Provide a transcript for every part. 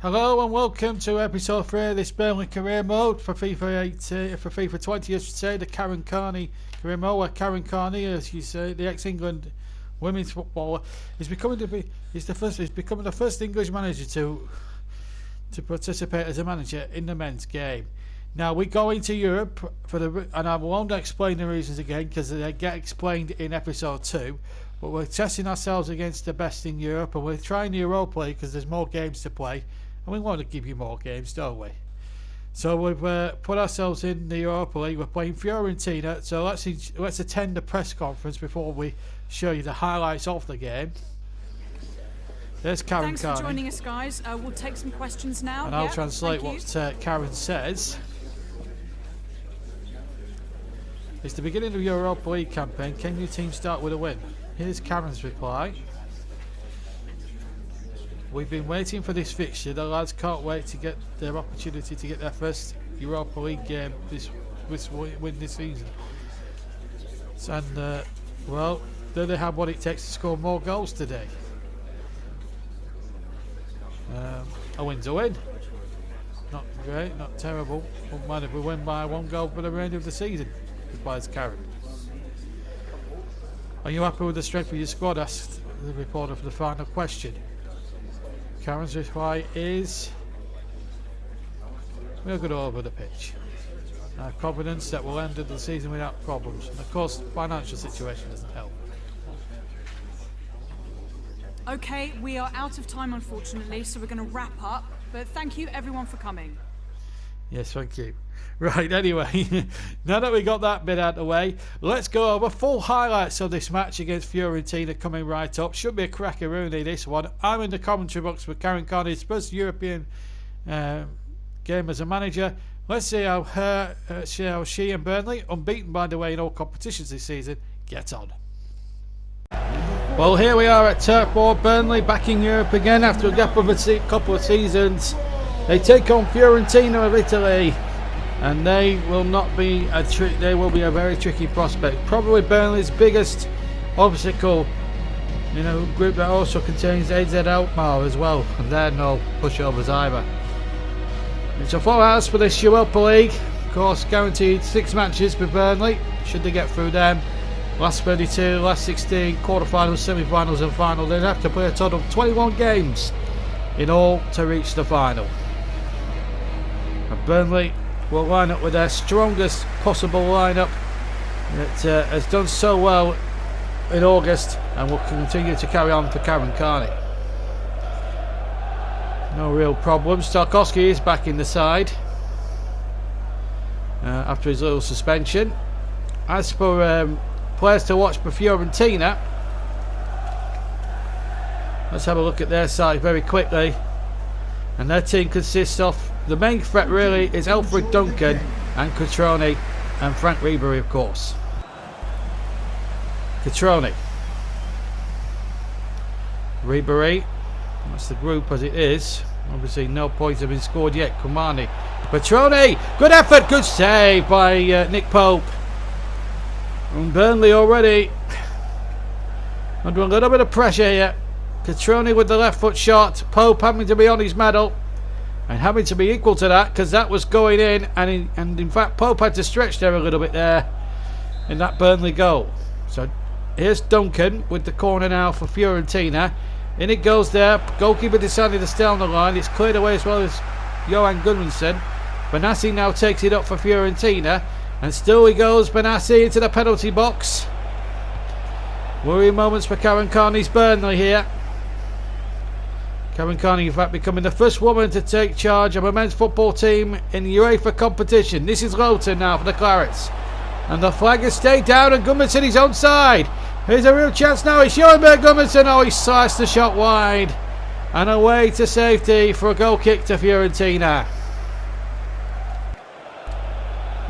Hello and welcome to episode 3 of this Burnley career mode for FIFA 20, I should say, the Karen Carney career mode, where Karen Carney, as you say, the ex-England women's footballer, is becoming the first English manager to participate as a manager in the men's game. Now we go into Europe and I won't explain the reasons again because they get explained in episode 2. But we're testing ourselves against the best in Europe, and we're trying the Europa League because there's more games to play. And we want to give you more games, don't we? So we've put ourselves in the Europa League. We're playing Fiorentina. So let's attend the press conference before we show you the highlights of the game. There's Karen Carney. Thanks for joining us, guys. We'll take some questions now. And I'll translate what Karen says. It's the beginning of your Europa League campaign. Can your team start with a win? Here's Karen's reply. We've been waiting for this fixture. The lads can't wait to get their opportunity to get their first Europa League game this season. And well, do they have what it takes to score more goals today? A win's a win. Not great, not terrible. Won't mind if we win by 1 goal for the remainder of the season, replies Karen. Are you happy with the strength of your squad? Asked the reporter for the final question. Karen's reply is, we'll go over the pitch. I have confidence that we'll end the season without problems. And of course, the financial situation doesn't help. Okay, we are out of time unfortunately, so we're going to wrap up. But thank you everyone for coming. Yes, thank you. Right, anyway, now that we got that bit out of the way, let's go over full highlights of this match against Fiorentina coming right up. Should be a crackeroonie, this one. I'm in the commentary box with Karen Carney's first European game as a manager. Let's see how she and Burnley, unbeaten by the way in all competitions this season, get on. Well, here we are at Turf Moor, Burnley, back in Europe again after a gap of a couple of seasons. They take on Fiorentina of Italy, and they will be a very tricky prospect. Probably Burnley's biggest obstacle in a group that also contains AZ Alkmaar as well, and they're no pushovers either. It's a full house for this Europa League. Of course, guaranteed 6 matches for Burnley, should they get through them. Last 32, last 16, quarterfinals, semi-finals and final. They'd have to play a total of 21 games in all to reach the final. And Burnley will line up with their strongest possible lineup that has done so well in August and will continue to carry on for Karen Carney. No real problems. Tarkowski is back in the side after his little suspension. As for players to watch for Fiorentina, let's have a look at their side very quickly. And their team consists of, the main threat really is Alfred Duncan and Cutrone and Frank Ribery, of course. Cutrone, Ribery, that's the group as it is. Obviously no points have been scored yet. Kumani, Cutrone, good effort, good save by Nick Pope. And Burnley already under a little bit of pressure here. Cutrone with the left foot shot, Pope having to be on his medal and having to be equal to that because that was going in, and in fact Pope had to stretch there a little bit there in that Burnley goal. So here's Duncan with the corner now for Fiorentina. In it goes there, goalkeeper decided to stay on the line. It's cleared away as well as Johan Gunnarsson. Benassi now takes it up for Fiorentina, and still he goes, Benassi into the penalty box. Worrying moments for Karen Carney's Burnley here. Karen Carney, in fact, becoming the first woman to take charge of a men's football team in the UEFA competition. This is Lowton now for the Clarets. And the flag has stayed down, and Gunnarsson is onside. Here's a real chance now. It's Schoenberg Gunnarsson. Oh, he sliced the shot wide. And away to safety for a goal kick to Fiorentina.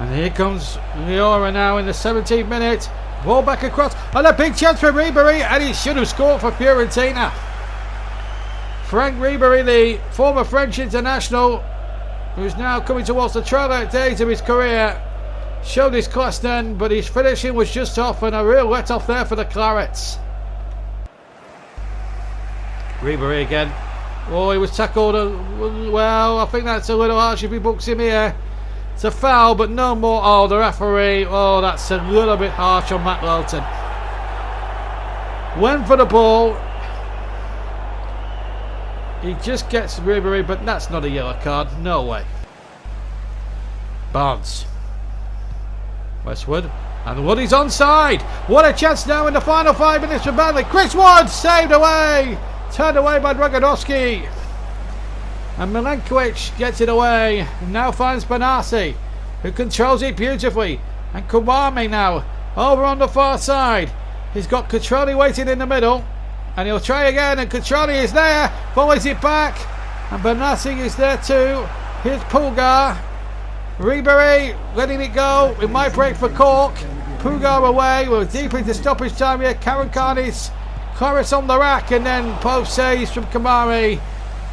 And here comes Liora now in the 17th minute. Ball back across. And a big chance for Ribery. And he should have scored for Fiorentina. Frank Ribery, the former French international, who's now coming towards the twilight days of his career, showed his class then, but his finishing was just off, and a real let off there for the Clarets. Ribery again, Oh, he was tackled. Well, I think that's a little harsh if he books him here. It's a foul, but no more. Oh, the referee. Oh, that's a little bit harsh on Matt Lowton. Went for the ball. He just gets Ribery, but that's not a yellow card. No way. Barnes. Westwood. And Woody's onside. What a chance now in the final 5 minutes for Burnley. Chris Wood saved away. Turned away by Dragodowski. And Milenkovic gets it away. And now finds Benassi, who controls it beautifully. And Kawame now over on the far side. He's got Cutrone waiting in the middle. And he'll try again. And Cutrone is there. Follows it back. And Benassi is there too. Here's Pulgar. Ribery letting it go. It might break for Cork. Pulgar away. We're deep into stoppage time here. Carneys Clarets on the rack. And then post saves from Kamari.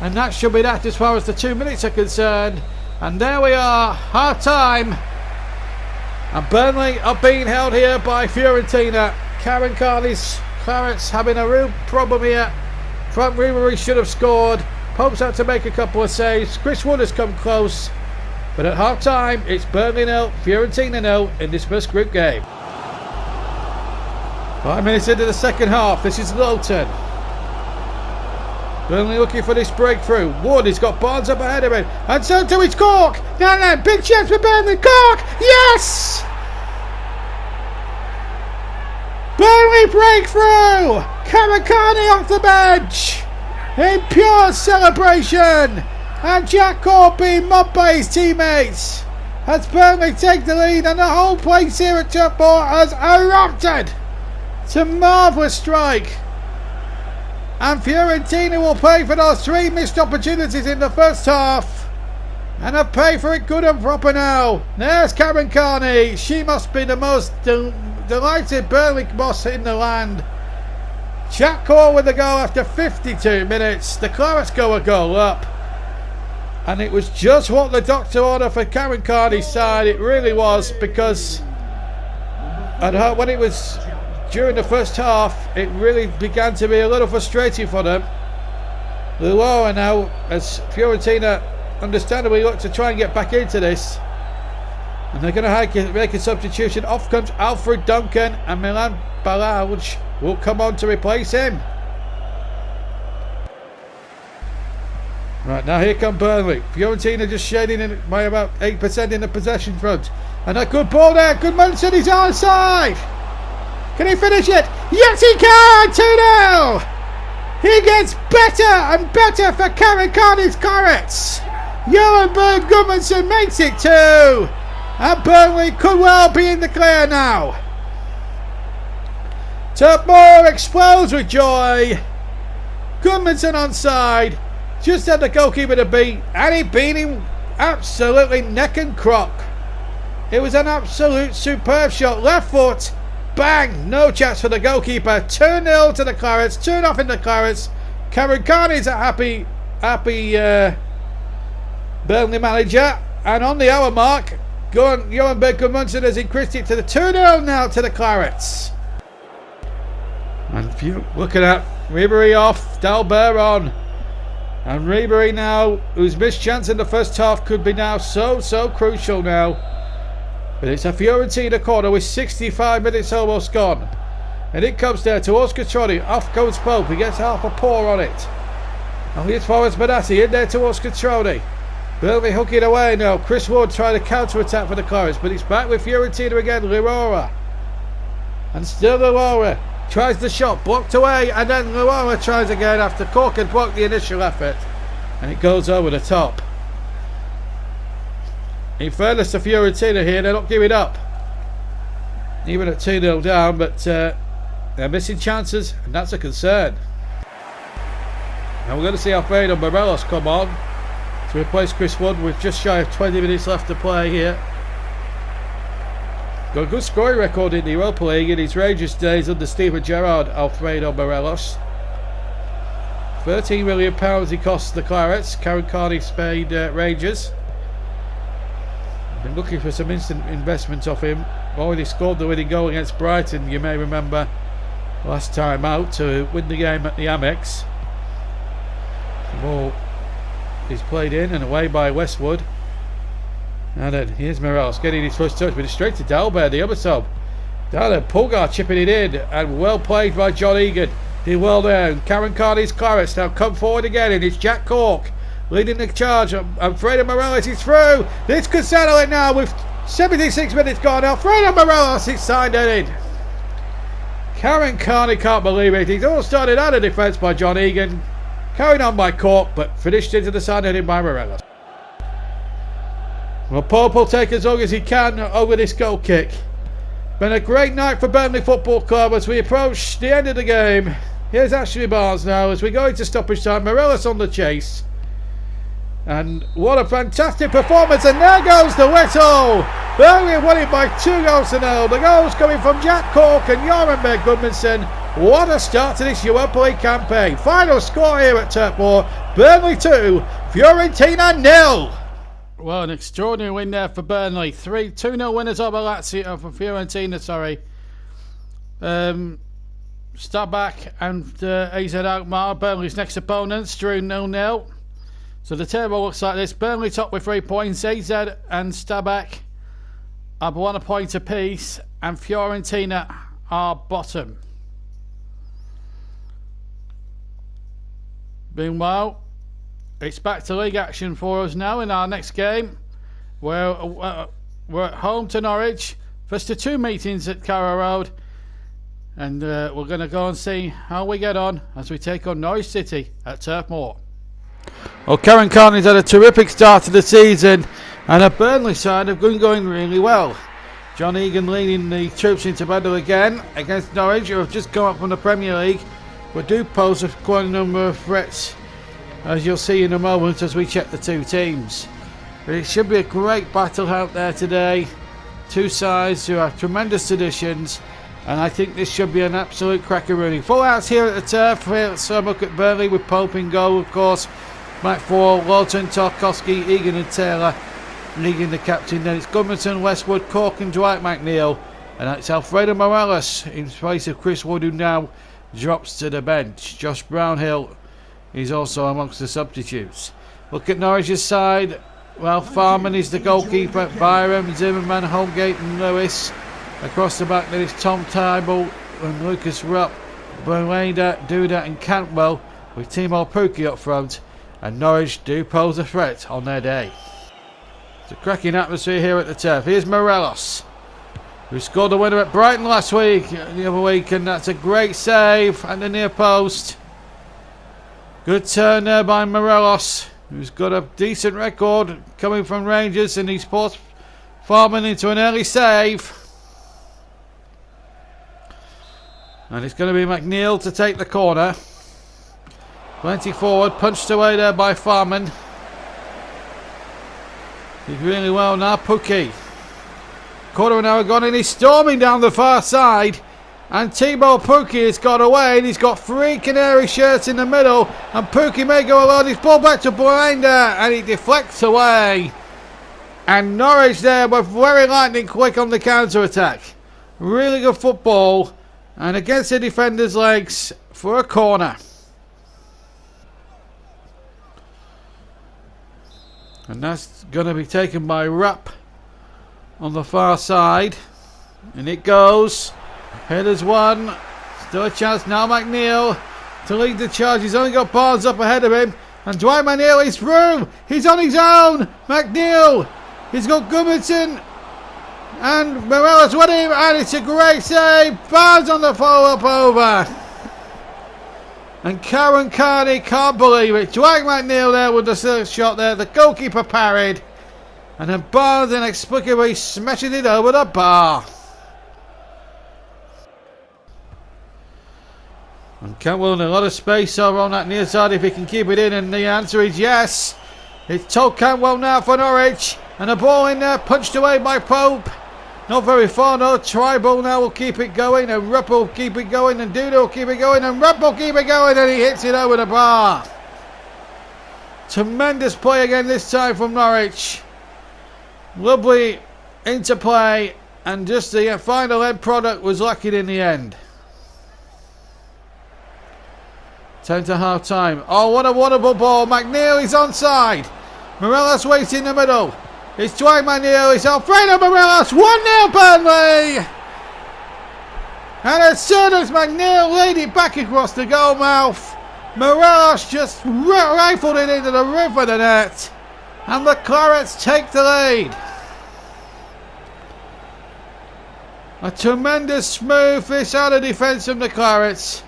And that should be that as far as the 2 minutes are concerned. And there we are, half time. And Burnley are being held here by Fiorentina. Carneys Clarets having a real problem here. Frank Ribery should have scored. Pope's had to make a couple of saves. Chris Wood has come close. But at half time, it's Burnley 0, Fiorentina 0 in this first group game. 5 minutes into the second half. This is Lowton. Burnley looking for this breakthrough. Wood, he's got Barnes up ahead of him. And so too it's Cork. Now, big chance for Burnley. Cork! Yes! Burnley breakthrough! Karakani off the bench! In pure celebration! And Jack Cork being mobbed by his teammates. As Burnley take the lead and the whole place here at Turf Moor has erupted. It's a marvellous strike. And Fiorentina will pay for those 3 missed opportunities in the first half. And have paid for it good and proper now. There's Karen Carney. She must be the most delighted Burnley boss in the land. Jack Cork with the goal after 52 minutes. The Clarets go a goal up. And it was just what the doctor ordered for Karen Carney's side. It really was, because when it was during the first half, it really began to be a little frustrating for them. Luora now, as Fiorentina understandably look to try and get back into this. And they're going to make a substitution. Off comes Alfred Duncan, and Milan Balauj will come on to replace him. Right, now here come Burnley. Fiorentina just shading in by about 8% in the possession front. And a good ball there. Goodmanson is onside. Can he finish it? Yes, he can! 2-0! He gets better and better for Carneys Clarets. Johan Berg Goodmanson makes it 2. And Burnley could well be in the clear now. Turf Moor explodes with joy. Goodmanson onside. Just had the goalkeeper to beat, and he beat him absolutely neck and crop. It was an absolute superb shot. Left foot, bang, no chance for the goalkeeper. 2-0 to the Clarets, 2-0 in the Clarets. Karen Carney's a happy Burnley manager. And on the hour mark, Johan Berg Goodmanson has increased it to the 2-0 now to the Clarets. And if you looking at Ribery off, Dalbert on. And Ribery now, whose missed chance in the first half could be now so crucial now. But it's a Fiorentina corner with 65 minutes almost gone. And it comes there towards Cutrone. Off goes Pope. He gets half a paw on it. And here's forwards Benassi in there towards Cutrone. Burnley hooking away now. Chris Wood trying to counter-attack for the Clarets. But it's back with Fiorentina again. Luora. And still Luora. Tries the shot, blocked away, and then Luora tries again after Cork had blocked the initial effort, and it goes over the top. In fairness to Fiorentina here, they're not giving up, even at 2-0 down, but they're missing chances, and that's a concern. Now we're going to see Alfredo Morelos come on to replace Chris Wood with just shy of 20 minutes left to play here. Got a good scoring record in the Europa League in his Rangers days under Steven Gerrard, Alfredo Morelos. £13 million he costs the Clarets. Karen Carney's paid Rangers. Been looking for some instant investment off him. Already scored the winning goal against Brighton, you may remember, last time out to win the game at the Amex. Ball is played in and away by Westwood. And then here's Morelos getting his first touch, but it's straight to Dalbert, the other sub. Down there, Pulgar chipping it in, and well played by John Egan. Did well there. Karen Carneys Clarets now come forward again, and it's Jack Cork leading the charge. Alfredo Morelos is through. This could settle it now with 76 minutes gone. Alfredo Morelos is signed it in. Karen Carney can't believe it. He's all started out of defence by John Egan, carried on by Cork, but finished into the side heading by Morelos. Well, Pope will take as long as he can over this goal kick. Been a great night for Burnley Football Club as we approach the end of the game. Here's Ashley Barnes now as we go into stoppage time. Morelos on the chase. And what a fantastic performance, and there goes the whistle. Burnley won it by 2-0. The goals coming from Jack Cork and Joran Gudmundsson. What a start to this Europa League campaign. Final score here at Turf Moor: Burnley 2, Fiorentina 0. Well, an extraordinary win there for Burnley. 2-0 winners over Lazio for Fiorentina, sorry. Stabak and AZ Alkmaar, Burnley's next opponents, drew 0-0. So the table looks like this: Burnley top with 3 points, AZ and Stabak have 1 point apiece, and Fiorentina are bottom. Meanwhile, it's back to league action for us now in our next game. We're at home to Norwich. First of 2 meetings at Carrow Road, and we're going to go and see how we get on as we take on Norwich City at Turf Moor. Well, Karen Carney's had a terrific start to the season, and a Burnley side have been going really well. John Egan leading the troops into battle again against Norwich, who have just come up from the Premier League, but do pose quite a number of threats, as you'll see in a moment as we check the 2 teams. But it should be a great battle out there today. 2 sides who have tremendous traditions, and I think this should be an absolute crackeroonie. Full house here at the Turf. Let's have a look at Burnley with Pope in goal, of course. Back 4, Walton, Tarkowski, Egan and Taylor leading the captain. Then it's Gudmundsson, Westwood, Cork and Dwight McNeil. And that's Alfredo Morelos in place of Chris Wood, who now drops to the bench. Josh Brownhill is also amongst the substitutes. Look at Norwich's side. Well, Farman is the goalkeeper. Byram, Zimmerman, Holgate and Lewis. Across the back there is Tom Tybalt and Lucas Rupp, Berleda, Duda and Cantwell, with Timo Pukki up front. And Norwich do pose a threat on their day. It's a cracking atmosphere here at the Turf. Here's Morelos, who scored the winner at Brighton the other week, and that's a great save at the near post. Good turn there by Morelos, who's got a decent record coming from Rangers, and he's forced Farman into an early save. And it's going to be McNeil to take the corner. Plenty forward, punched away there by Farman. Did really well now, Pukki. Quarter of an hour gone, and he's storming down the far side. And Timo Pukki has got away, and he's got 3 Canary shirts in the middle. And Pukki may go alone. He's ball back to Blinder, and he deflects away. And Norwich there were very lightning quick on the counter attack. Really good football, and against the defender's legs for a corner. And that's going to be taken by Rapp on the far side. And it goes. Headers 1. Still a chance now, McNeil to lead the charge. He's only got Barnes up ahead of him. And Dwight McNeil is through. He's on his own. McNeil. He's got Gudmundsson. And Morelos with him. And it's a great save. Barnes on the follow-up over. And Karen Carney can't believe it. Dwight McNeil there with the shot there. The goalkeeper parried. And then Barnes inexplicably smashes it over the bar. And Cantwell in a lot of space over on that near side if he can keep it in. And the answer is yes. It's Todd Cantwell now for Norwich. And a ball in there punched away by Pope. Not very far, no. Tribal now will keep it going, and Rupp will keep it going, and Duda will keep it going, and Rupp will keep it going, and he hits it over the bar. Tremendous play again this time from Norwich. Lovely interplay, and just the final end product was lacking in the end. 10 to half time. Oh, what a wonderful ball. McNeely's onside. Morelos waits in the middle. It's Dwight McNeil. It's Alfredo Morelos. 1-0 Burnley. And as soon as McNeil laid it back across the goal mouth, Morelos just rifled it into the roof of the net. And the Clarets take the lead. A tremendous smooth fish out of defence from the Clarets.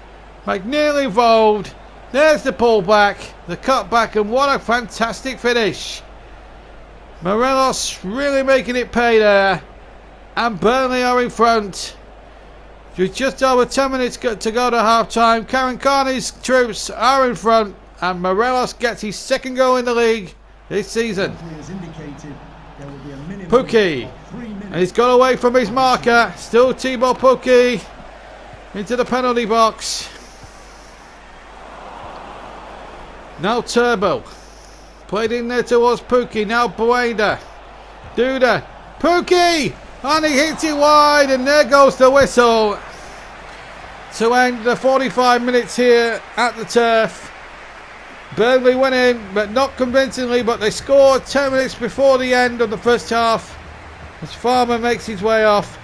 McNeil involved. There's the pullback, the cutback, and what a fantastic finish. Morelos really making it pay there. And Burnley are in front. With just over 10 minutes to go to half time. Carneys troops are in front. And Morelos gets his second goal in the league this season. Pukki. And he's got away from his marker. Still Thibaut Pukki into the penalty box. Now Turbo. Played in there towards Pukki. Now Buenda. Duda. Pukki! And he hits it wide. And there goes the whistle. To end the 45 minutes here at the turf. Burnley went in, but not convincingly. But they scored 10 minutes before the end of the first half. As Farmer makes his way off.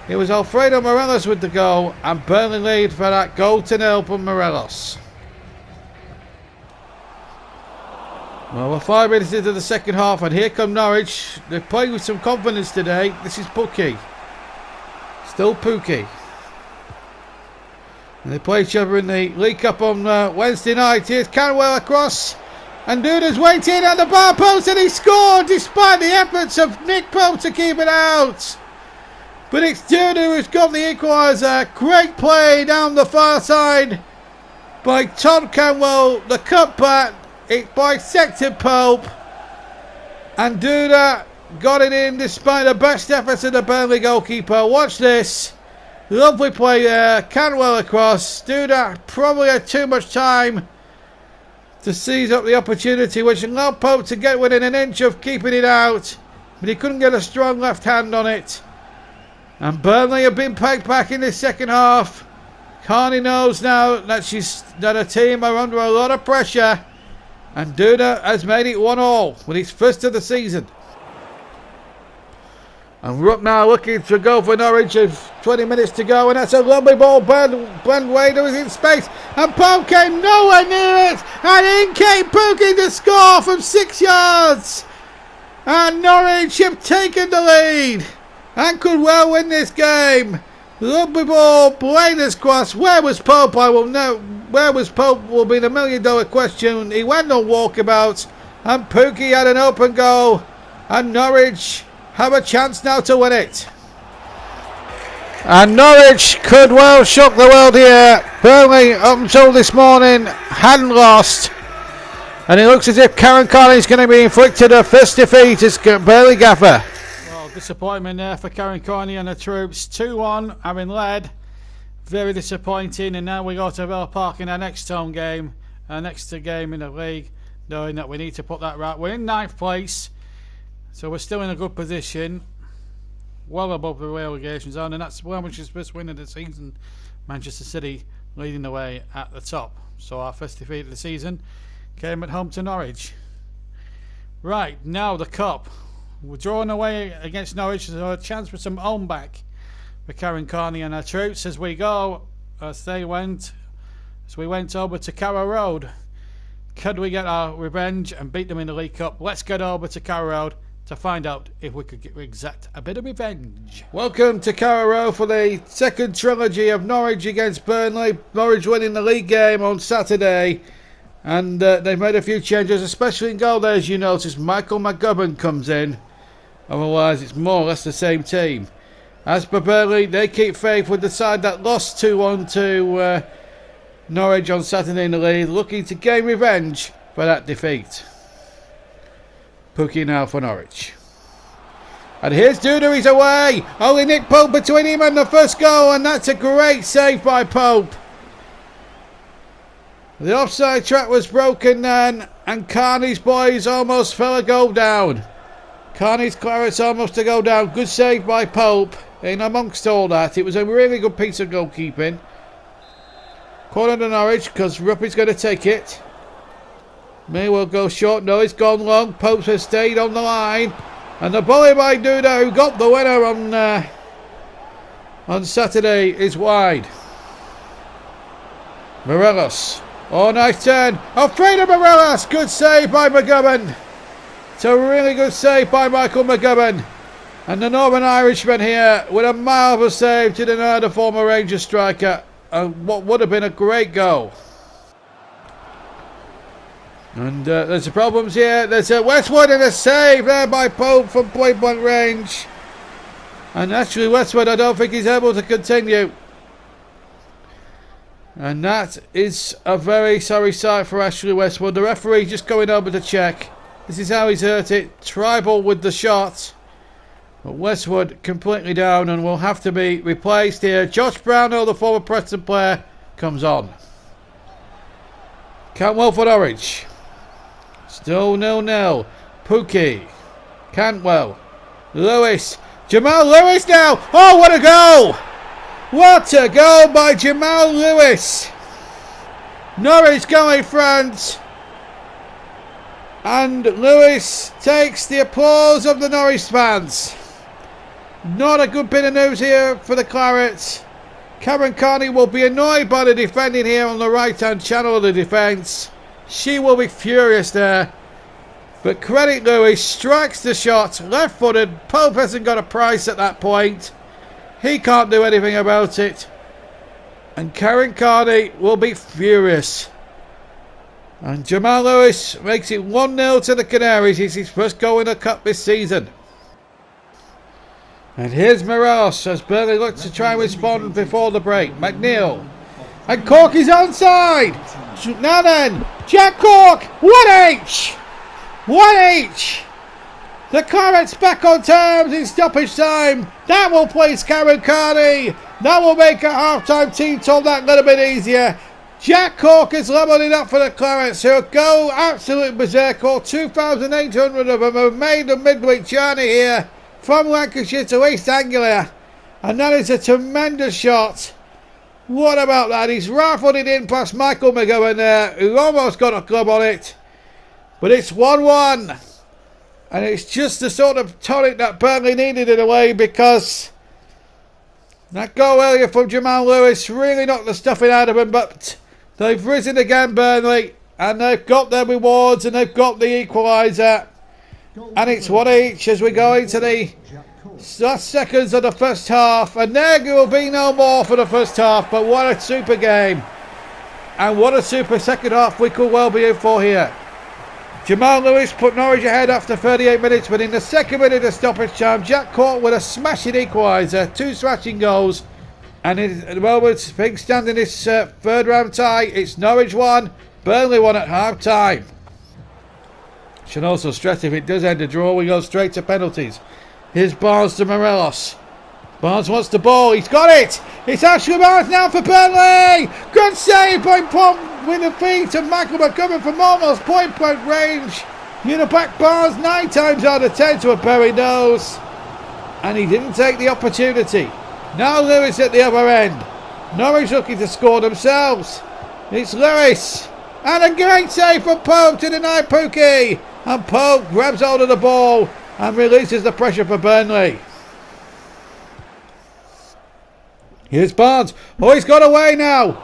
It was Alfredo Morelos with the goal. And Burnley lead for that goal to 0 from Morelos. Well, we're 5 minutes into the second half, and here come Norwich. They're playing with some confidence today. This is Pukki. Still Pukki. And they play each other in the League Cup on Wednesday night. Here's Canwell across. And Duda's waiting at the bar post, and he scored despite the efforts of Nick Pope to keep it out. But it's Duda who's got the equaliser. Great play down the far side by Todd Canwell. The cutback. It bisected Pope, and Duda got it in despite the best efforts of the Burnley goalkeeper. Watch this. Lovely play there. Canwell across. Duda probably had too much time to seize up the opportunity, which allowed Pope to get within an inch of keeping it out, but he couldn't get a strong left hand on it. And Burnley have been pegged back in this second half. Carney knows now that a team are under a lot of pressure. And Duda has made it 1-1 with his first of the season. And Rook now looking to go for Norwich of 20 minutes to go. And that's a lovely ball. Blend Wader is in space. And Pope came nowhere near it. And in came Pukki to score from 6 yards. And Norwich have taken the lead. And could well win this game. Lovely ball. Blader's cross. Where was Pope? I will know. Where was Pope will be the $1 million question. He went on walkabout, and Pukki had an open goal, and Norwich have a chance now to win it. And Norwich could well shock the world here. Burnley, up until this morning, hadn't lost, and it looks as if Karen Carney is going to be inflicted her first defeat as Burnley gaffer. Well, disappointment there for Karen Carney and the troops. 2-1, having led. Very disappointing, and now we go to Villa Park in our next home game, our next game in the league, knowing that we need to put that right. We're in 9th place, so we're still in a good position, well above the relegation zone, and that's Wilmish's first win of the season. Manchester City leading the way at the top. So our first defeat of the season came at home to Norwich. Right, now the Cup. We're drawing away against Norwich, so a chance for some home back for Karen Carney and her troops as we went over to Carrow Road. Could we get our revenge and beat them in the League Cup? Let's get over to Carrow Road to find out if we could exact a bit of revenge. Welcome to Carrow Road for the second trilogy of Norwich against Burnley. Norwich winning the league game on Saturday, and they've made a few changes, especially in goal there. As you notice, Michael McGovern comes in. Otherwise it's more or less the same team. As for Burnley, they keep faith with the side that lost 2-1 to Norwich on Saturday in the league, looking to gain revenge for that defeat. Pukki now for Norwich. And here's Duda, he's away. Only Nick Pope between him and the first goal, and that's a great save by Pope. The offside trap was broken then, and Carney's boys almost fell a goal down. Carneys Clarets almost to go down. Good save by Pope. In amongst all that, it was a really good piece of goalkeeping. Corner to Norwich because Ruppy's going to take it. May will go short. No, it's gone long. Popes has stayed on the line. And the volley by Duda, who got the winner on Saturday, is wide. Morelos. Oh, nice turn. Alfredo Morelos. Good save by McGovern. It's a really good save by Michael McGovern. And the Northern Irishman here with a marvellous save to deny the former Rangers striker what would have been a great goal. And there's problems here. There's a Westwood and a save there by Pope from point blank range. And actually Westwood, I don't think he's able to continue. And that is a very sorry sight for Ashley Westwood. The referee just going over to check. This is how he's hurt it. Tribal with the shot. But Westwood completely down and will have to be replaced here. Josh Brownhill, the former Preston player, comes on. Cantwell for Norwich. Still 0-0. Pookie. Cantwell. Lewis. Jamal Lewis now. Oh, what a goal! What a goal by Jamal Lewis. Norwich going front. And Lewis takes the applause of the Norwich fans. Not a good bit of news here for the Clarets. Karen Carney will be annoyed by the defending here on the right hand channel of the defence. She will be furious there. But credit Lewis, strikes the shot, left footed. Pope hasn't got a price at that point. He can't do anything about it. And Karen Carney will be furious. And Jamal Lewis makes it 1-0 to the Canaries. It's his first goal in the Cup this season. And here's Morelos as Burnley looks to try and respond before the break. McNeil. And Cork is onside. Now then, Jack Cork. 1H. 1H. The Clarets back on terms in stoppage time. That will place Karen Carney. That will make a half-time team talk that little bit easier. Jack Cork has levelled it up for the Clarets, who go absolute berserk. 2,800 of them have made the midweek journey here from Lancashire to East Anglia. And that is a tremendous shot. What about that? He's rifled it in past Michael McGovern there, who almost got a club on it. But it's 1-1. And it's just the sort of tonic that Burnley needed in a way, because that goal earlier from Jamal Lewis really knocked the stuffing out of him. But they've risen again, Burnley, and they've got their rewards and they've got the equaliser. And it's 1 each as we go into the last seconds of the first half. And there will be no more for the first half. But what a super game. And what a super second half we could well be in for here. Jamal Lewis put Norwich ahead after 38 minutes. But in the second minute of stoppage time, Jack Cork with a smashing equaliser. 2 smashing goals. And at the moment, things stand in this third round tie. It's Norwich 1, Burnley 1 at half time. Should also stress, if it does end a draw, we go straight to penalties. Here's Barnes to Morelos. Barnes wants the ball. He's got it. It's Ashley Barnes now for Burnley. Good save by Pump with the feet of Michael McGovern from almost point blank range. You know, back Barnes 9 times out of 10 to a buried nose. And he didn't take the opportunity. Now Lewis at the other end. Norwich looking to score themselves. It's Lewis. And a great save from Pope to deny Pookie. And Pope grabs hold of the ball and releases the pressure for Burnley. Here's Barnes. Oh, he's got away now.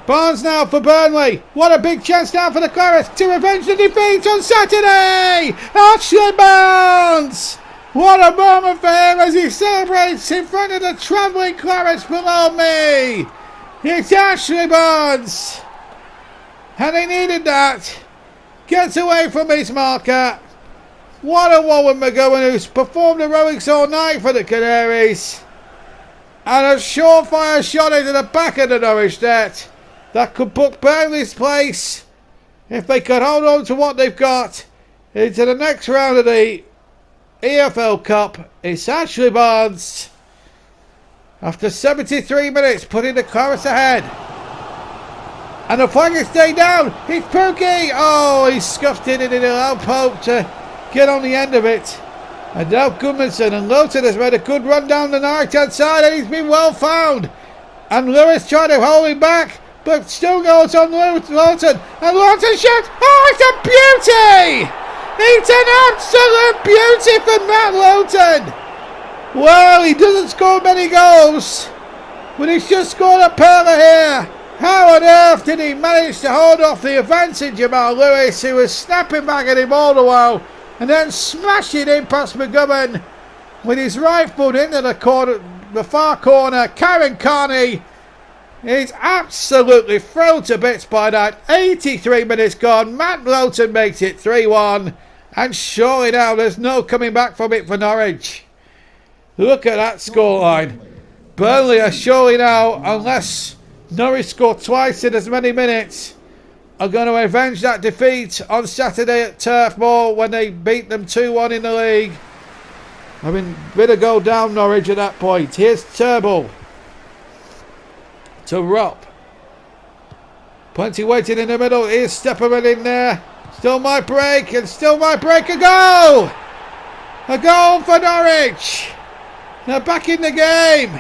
Barnes now for Burnley. What a big chance now for the Clarets to revenge the defeat on Saturday. Ashley Barnes. What a moment for him as he celebrates in front of the travelling Clarets below me. It's Ashley Barnes. And he needed that. Gets away from his marker. What a woman, McGowan, who's performed heroics all night for the Canaries. And a surefire shot into the back of the Norwich net that could put Burnley's place, if they could hold on to what they've got, into the next round of the EFL Cup. It's Ashley Barnes, after 73 minutes, putting the Clarets ahead. And the flag is staying down. It's Pookie. Oh, he scuffed it and it allowed Pope to get on the end of it. And now Goodmanson and Lowton has made a good run down the right hand side, and he's been well found. And Lewis tried to hold him back, but still goes on Lawton. And Lawton shoots. Oh, it's a beauty! It's an absolute beauty for Matt Lawton. Well, he doesn't score many goals, but he's just scored a pearler here. How on earth did he manage to hold off the advancing Jamal Lewis, who was snapping back at him all the while, and then smashing in past McGovern with his right foot into the corner, the far corner. Karen Carney is absolutely thrown to bits by that. 83 minutes gone. Matt Lawton makes it 3-1, and surely now there's no coming back from it for Norwich. Look at that scoreline. Burnley are surely now, unless Norwich scored twice in as many minutes, are going to avenge that defeat on Saturday at Turf Moor when they beat them 2-1 in the league. I mean, better go down Norwich at that point. Here's Turnbull to Rupp. Plenty waiting in the middle. Here's Stepperman in there. Still might break, and still might break. A goal! A goal for Norwich. They're back in the game.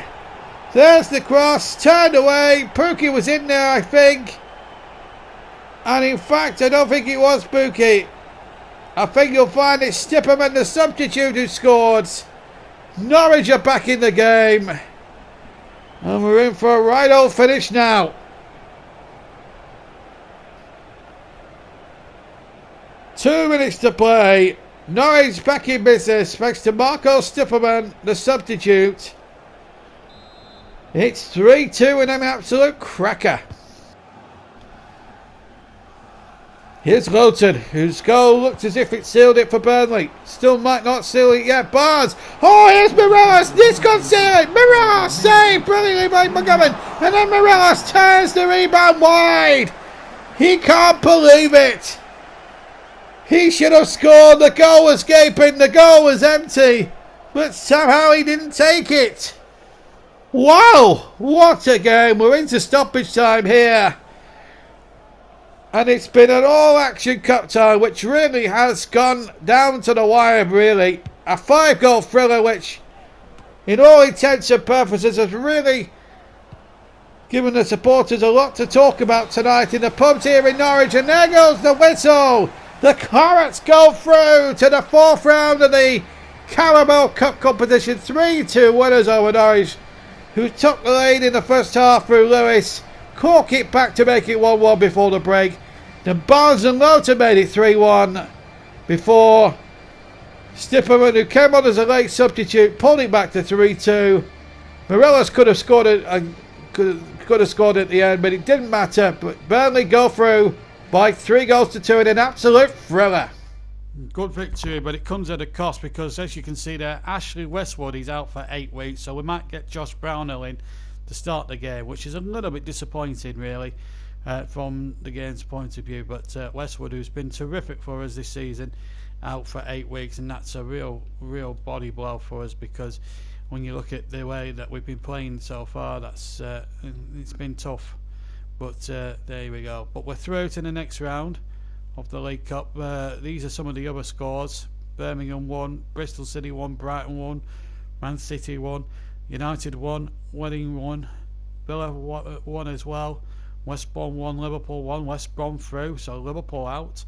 There's the cross, turned away. Pookie was in there, I think. And in fact, I don't think it was Pookie. I think you'll find it's Stipperman, the substitute, who scored. Norwich are back in the game. And we're in for a right old finish now. Two minutes to play. Norwich back in business thanks to Marco Stipperman, the substitute. It's 3-2 and an absolute cracker. Here's Lowton, whose goal looked as if it sealed it for Burnley. Still might not seal it yet. Barnes. Oh, here's Morelos. This could seal it. Morelos saved brilliantly by McGovern. And then Morelos turns the rebound wide. He can't believe it. He should have scored. The goal was gaping. The goal was empty. But somehow he didn't take it. Wow, what a game. We're into stoppage time here. And it's been an all-action cup tie, which really has gone down to the wire, really. A 5-goal thriller, which, in all intents and purposes, has really given the supporters a lot to talk about tonight in the pubs here in Norwich. And there goes the whistle. The Clarets go through to the 4th round of the Carabao Cup competition. 3-2 winners over Norwich, who took the lead in the first half through Lewis. Cork it back to make it 1-1 before the break. Then Barnes and Lowton made it 3-1 before Stipperman, who came on as a late substitute, pulled it back to 3-2. Morelos could have scored it, could have scored at the end, but it didn't matter. But Burnley go through by 3-2 in an absolute thriller. Good victory, but it comes at a cost because, as you can see there, Ashley Westwood is out for 8 weeks, so we might get Josh Brownell in to start the game, which is a little bit disappointing, really, from the game's point of view. But Westwood, who's been terrific for us this season, out for 8 weeks, and that's a real body blow for us, because when you look at the way that we've been playing so far, that's it's been tough. But there we go. But we're through to the next round of the League Cup. These are some of the other scores. Birmingham won, Bristol City won, Brighton won, Man City won, United won, Wedding won, Villa won as well, West Brom won, Liverpool won, West Brom through, so Liverpool out.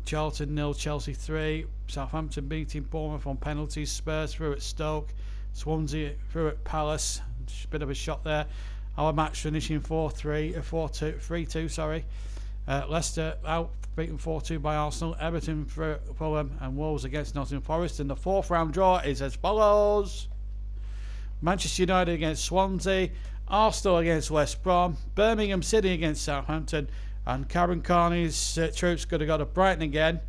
Charlton 0, Chelsea 3, Southampton beating Bournemouth on penalties, Spurs through at Stoke, Swansea through at Palace, just a bit of a shot there. Our match finishing 3-2, sorry. Leicester out, beaten 4-2 by Arsenal, Everton through at Fulham, and Wolves against Nottingham Forest. And the 4th round draw is as follows: Manchester United against Swansea, Arsenal against West Brom, Birmingham City against Southampton, and Karen Carney's troops could have got to Brighton again.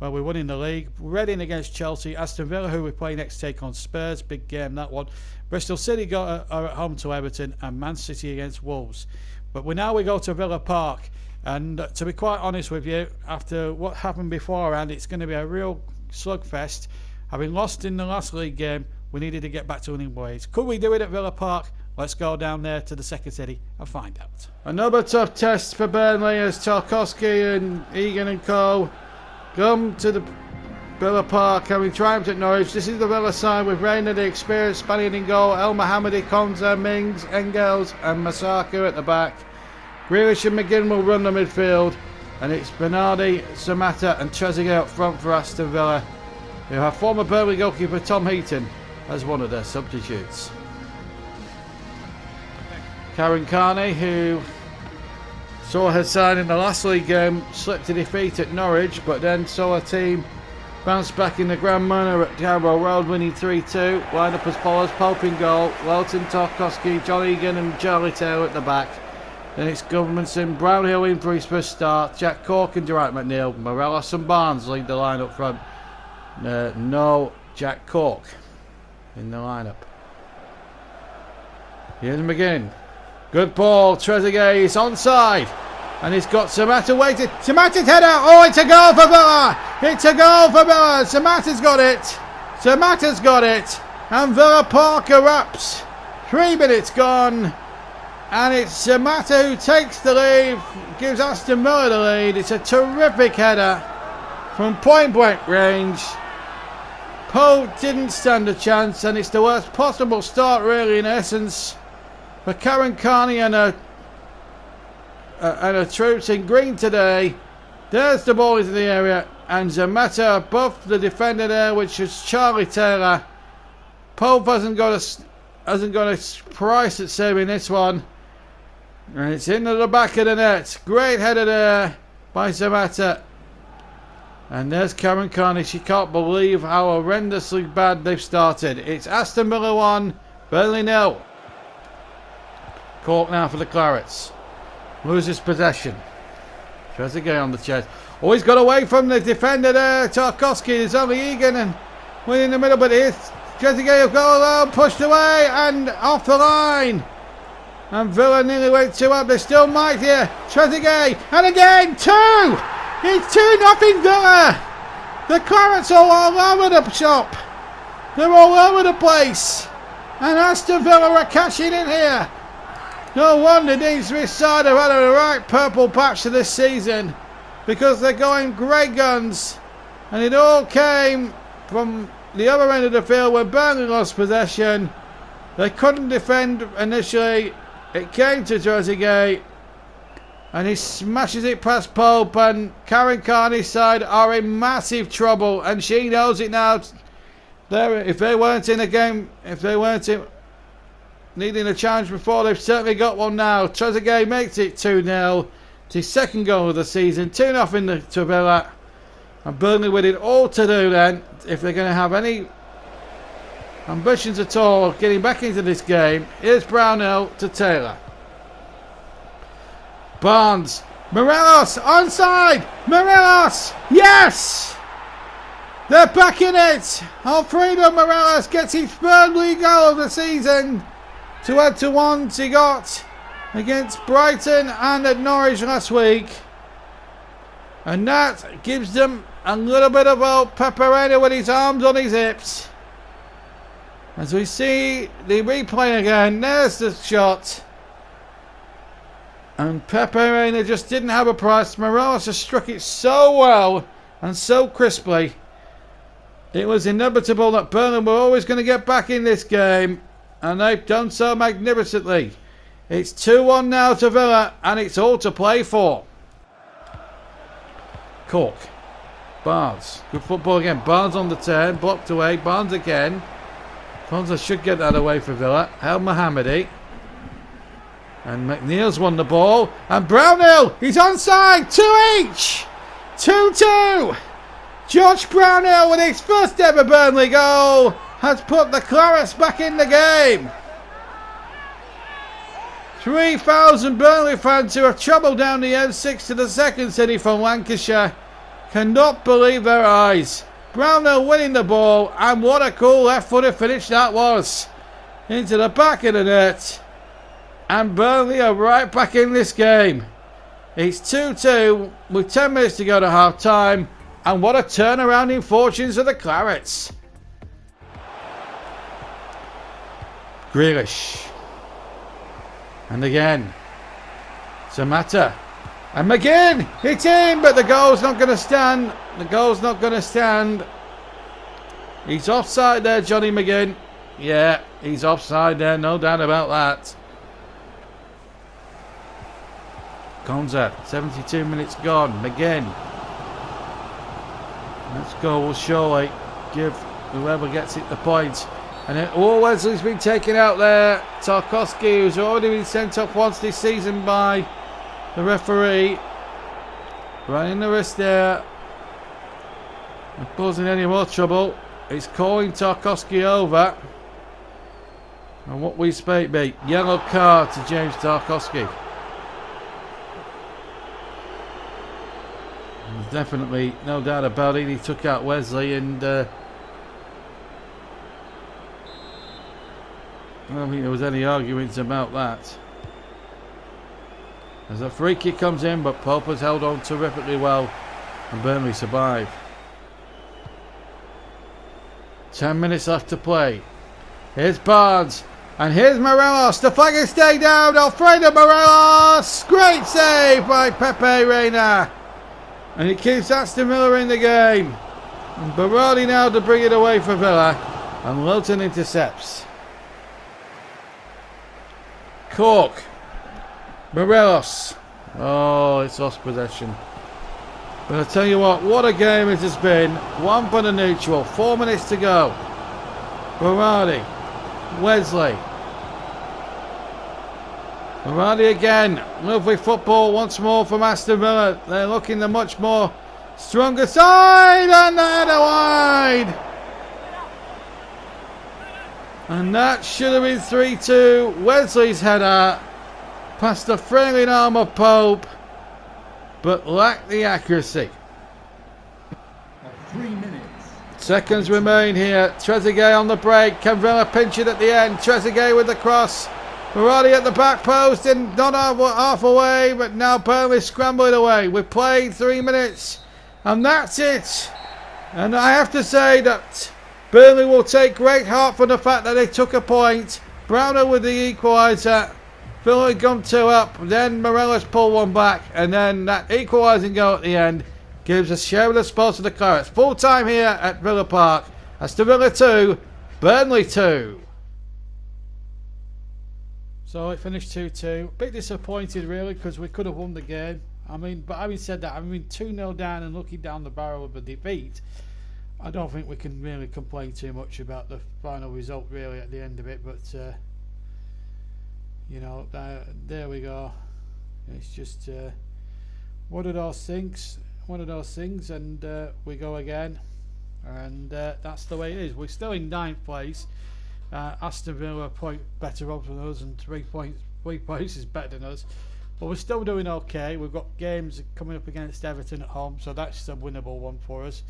Well, we're winning the league. Reading against Chelsea, Aston Villa, who we play next, take on Spurs. Big game, that one. Bristol City are at home to Everton, and Man City against Wolves. But we go to Villa Park. And to be quite honest with you, after what happened beforehand, it's going to be a real slugfest. Having lost in the last league game, we needed to get back to winning ways. Could we do it at Villa Park? Let's go down there to the second city and find out. Another tough test for Burnley as Tarkowski and Egan and co come to the Villa Park having triumphed at Norwich. This is the Villa side with Reina, the experienced Spaniard in goal, El Mohammadi, Konza, Mings, Engels and Masaka at the back. Grealish and McGinn will run the midfield, and it's Bernardi, Samata and Trezeguet up front for Aston Villa, who have former Burnley goalkeeper Tom Heaton as one of their substitutes. Karen Carney, who saw her side in the last league game slip to defeat at Norwich, but then saw her team bounce back in the Grand Manor at Carrow Road, winning 3-2. Lined up as follows: Pope in goal, Welton, Tarkowski, John Egan and Charlie Taylor at the back. Then it's Governmentson, Brownhill in for his first start, Jack Cork and Dwight McNeil, Morelos and Barnes lead the line up front. No Jack Cork in the lineup. Here's McGinn. Good ball, Trezeguet is onside. And he's got Samata waiting. Samata's header. Oh, it's a goal for Villa. It's a goal for Villa. Samata's got it. Samata's got it. And Villa Park erupts. 3 minutes gone. And it's Samata who takes the lead. Gives Aston Villa the lead. It's a terrific header from point blank range. Pope didn't stand a chance. And it's the worst possible start, really, in essence, for Karen Carney and her troops in green today. There's the ball into the area, and Zamata above the defender there, which is Charlie Taylor. Pope hasn't got a price at saving this one, and it's into the back of the net. Great header there by Zamata, and there's Karen Carney. She can't believe how horrendously bad they've started. It's Aston Villa 1, Burnley 0. Cork now for the Clarets. Loses possession. Trezeguet on the chest. Oh, he's got away from the defender there. Tarkowski. There's only Egan and win in the middle, but here's Trezeguet have got alone, pushed away and off the line. And Villa nearly went 2 up. There's still Mike here. Trezeguet and again 2. It's 2-0 Villa. The Clarets are all over the shop. They're all over the place. And Aston Villa are cashing in here. No wonder these three sides have had a right purple patch to this season, because they're going great guns, and it all came from the other end of the field when Burnley lost possession. They couldn't defend initially. It came to Trezeguet, and he smashes it past Pope, and Karen Carney's side are in massive trouble, and she knows it now. If they weren't in a game, if they weren't needing a challenge before, they've certainly got one now. Trezeguet makes it 2-0. It's his second goal of the season. 2-0 to Villa. And Burnley with it all to do then, if they're going to have any ambitions at all getting back into this game. Here's Brownhill to Taylor. Barnes. Morelos onside. Morelos. Yes! They're back in it. Alfredo Morelos gets his third league goal of the season, to add to ones he got against Brighton and at Norwich last week. And that gives them a little bit of hope. Peperena with his arms on his hips. As we see the replay again, there's the shot. And Peperena just didn't have a price. Morelos has struck it so well and so crisply. It was inevitable that Burnham were always going to get back in this game. And they've done so magnificently. It's 2-1 now to Villa, and it's all to play for. Cork. Barnes. Good football again. Barnes on the turn. Blocked away. Barnes again. Fonza should get that away for Villa. El Mohammadi. And McNeil's won the ball. And Brownhill. He's onside. 2 each. 2-2. Josh Brownhill with his first ever Burnley goal has put the Clarets back in the game. 3,000 Burnley fans who have travelled down the M6 to the second city from Lancashire cannot believe their eyes. Brownhill winning the ball, and what a cool left-footed finish that was. Into the back of the net. And Burnley are right back in this game. It's 2-2 with 10 minutes to go to half-time. And what a turnaround in fortunes of the Clarets. Grealish. And again. Samata. And McGinn. It's in, but the goal's not going to stand. The goal's not going to stand. He's offside there, Johnny McGinn. Yeah, he's offside there, no doubt about that. Konza, 72 minutes gone. McGinn. Let's go, we'll surely give whoever gets it the point. And then, Wesley's been taken out there. Tarkowski, who's already been sent off once this season by the referee. Right in the wrist there. Not causing any more trouble. It's calling Tarkowski over. And what we expect be yellow card to James Tarkowski. There's definitely no doubt about it. He took out Wesley, and I don't think there was any arguments about that. As a free kick comes in, but Pope has held on terrifically well, and Burnley survive. 10 minutes left to play. Here's Barnes, and here's Morelos. The flag is staying down. Alfredo Morelos, great save by Pepe Reina, and it keeps Aston Villa in the game. And Berardi now to bring it away for Villa, and Lilton intercepts. Cork. Morelos. Oh, it's lost possession. But I tell you what a game it has been. One for the neutral. 4 minutes to go. Berardi. Wesley. Berardi again. Lovely football once more from Aston Villa. They're looking the much more stronger side. And the header wide. And that should have been 3-2. Wesley's header past the frailing arm of Pope, but lacked the accuracy. 3 minutes. Seconds remain here. Trezeguet on the break. Can Villa pinch it at the end? Trezeguet with the cross. Berardi at the back post, and not half away, but now Burnley scrambling away. We've played 3 minutes, and that's it. And I have to say that Burnley will take great heart from the fact that they took a point. Browner with the equaliser. Villa had gone 2 up, then Morelos pulled one back, and then that equalising goal at the end gives a share of the spoils to the Clarets. Full time here at Villa Park. Aston Villa 2, Burnley 2. So it finished 2-2. Bit disappointed really, because we could have won the game. I mean, but having said that, 2-0 down and looking down the barrel of a defeat, I don't think we can really complain too much about the final result really at the end of it. But you know, there we go. It's just one of those things, and we go again, and that's the way it is. We're still in 9th place. Aston Villa are a point better off than us, and 3 points is better than us, but we're still doing okay. We've got games coming up against Everton at home, so that's a winnable one for us.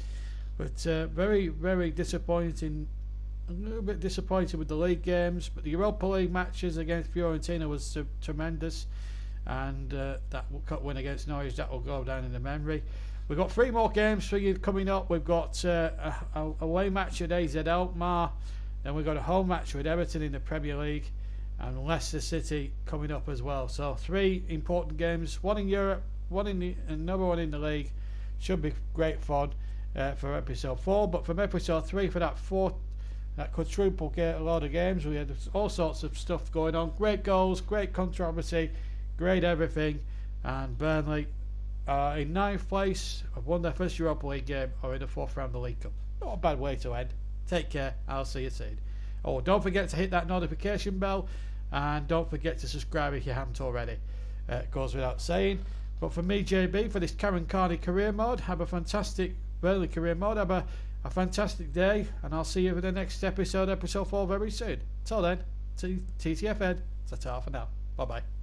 But very, very disappointing. A little bit disappointed with the league games, but the Europa League matches against Fiorentina was tremendous, and that win against Norwich, that will go down in the memory. We've got 3 more games for you coming up. We've got a away match at AZ Alkmaar, then we've got a home match with Everton in the Premier League, and Leicester City coming up as well. So 3 important games, one in Europe, another one in the league. Should be great fun for episode 4, but from episode 3 for that quadruple a lot of games, we had all sorts of stuff going on. Great goals, great controversy, great everything, and Burnley are in 9th place, have won their first Europa League game, or in the 4th round of the League Cup. Not a bad way to end. Take care, I'll see you soon. Oh, don't forget to hit that notification bell, and don't forget to subscribe if you haven't already. It goes without saying. But for me, JB, for this Karen Carney career mode, have a fantastic Burnley career mode, have a fantastic day, and I'll see you for the next episode 4, very soon. Till then, TTFN, ta-ta for now. Bye bye.